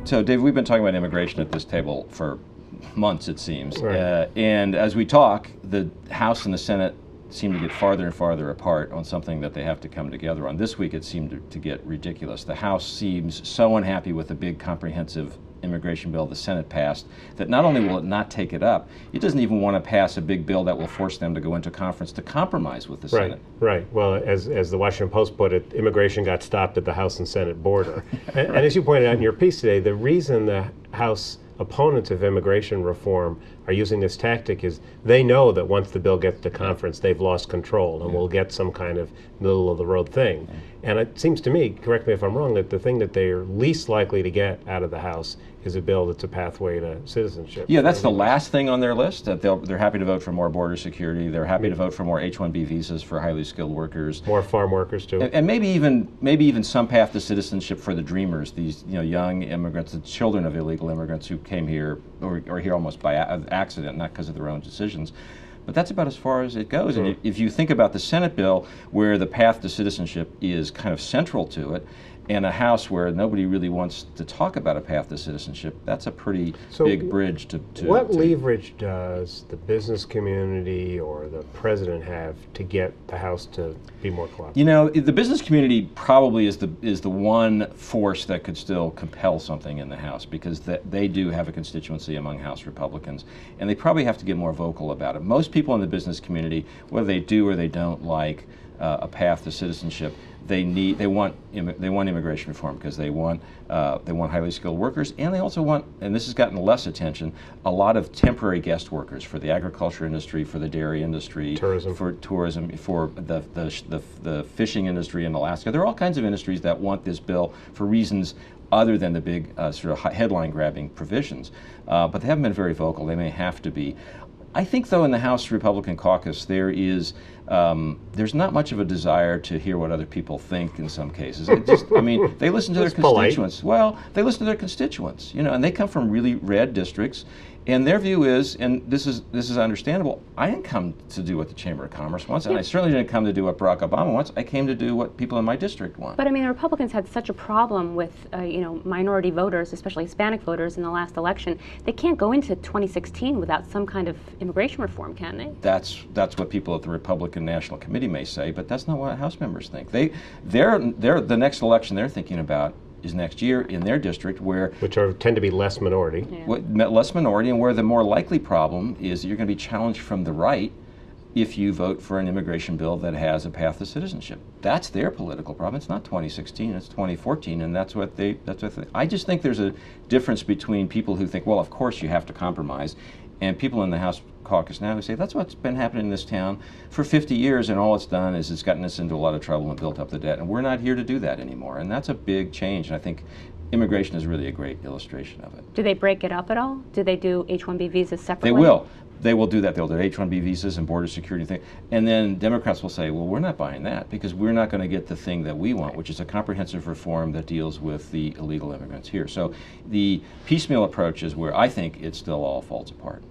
So, Dave, we've been talking about immigration at this table for months, it seems. Right. And as we talk, the House and the Senate seem to get farther and farther apart on something that they have to come together on. This week it seemed to get ridiculous. The House seems so unhappy with the big comprehensive immigration bill the Senate passed that not only will it not take it up, it doesn't even want to pass a big bill that will force them to go into conference to compromise with the Senate. Right. Well, as the Washington Post put it, immigration got stopped at the House and Senate border. and as you pointed out in your piece today, the reason the House opponents of immigration reform are using this tactic is they know that once the bill gets to conference, they've lost control and we'll get some kind of middle of the road thing. And it seems to me, correct me if I'm wrong, that the thing that they're least likely to get out of the House is a bill that's a pathway to citizenship. Yeah, that's the last thing on their list. That they're happy to vote for more border security. They're happy to vote for more H-1B visas for highly skilled workers. More farm workers too. And maybe even some path to citizenship for the dreamers, these young immigrants, the children of illegal immigrants who came here or are here almost by accident, not because of their own decisions. But that's about as far as it goes. And if you think about the Senate bill, where the path to citizenship is kind of central to it, and a House where nobody really wants to talk about a path to citizenship, that's a pretty big bridge to what leverage does the business community or the president have to get the House to be more cooperative? The business community probably is the one force that could still compel something in the House, because they do have a constituency among House Republicans, and they probably have to get more vocal about it. Most people in the business community, whether they do or they don't like a path to citizenship, they want immigration reform because they want highly skilled workers, and they also want, and this has gotten less attention, a lot of temporary guest workers for the agriculture industry, for the dairy industry, for tourism, for the fishing industry in Alaska. There are all kinds of industries that want this bill for reasons other than the big sort of headline-grabbing provisions, but they haven't been very vocal. They may have to be. I think, though, in the House Republican caucus, there's not much of a desire to hear what other people think in some cases. They listen to their constituents. Polite. Well, they listen to their constituents, and they come from really red districts, and their view is, and this is understandable, I didn't come to do what the Chamber of Commerce wants, and I certainly didn't come to do what Barack Obama wants. I came to do what people in my district want. But the Republicans had such a problem with minority voters, especially Hispanic voters, in the last election. They can't go into 2016 without some kind of immigration reform, can they? That's what people at the Republican National Committee may say, but that's not what House members think. They're the next election they're thinking about is next year in their district, which tend to be less minority. Less minority, and where the more likely problem is that you're going to be challenged from the right if you vote for an immigration bill that has a path to citizenship. That's their political problem. It's not 2016, it's 2014, and that's what I just think there's a difference between people who think, well, of course you have to compromise, and people in the House caucus now who say that's what's been happening in this town for 50 years, and all it's done is it's gotten us into a lot of trouble and built up the debt, and we're not here to do that anymore. And that's a big change, and I think immigration is really a great illustration of it. Do they break it up at all? Do they do H-1B visas separately? They will. They will do that. They'll do H-1B visas and border security thing. And then Democrats will say, well, we're not buying that because we're not going to get the thing that we want, which is a comprehensive reform that deals with the illegal immigrants here. So the piecemeal approach is where I think it still all falls apart.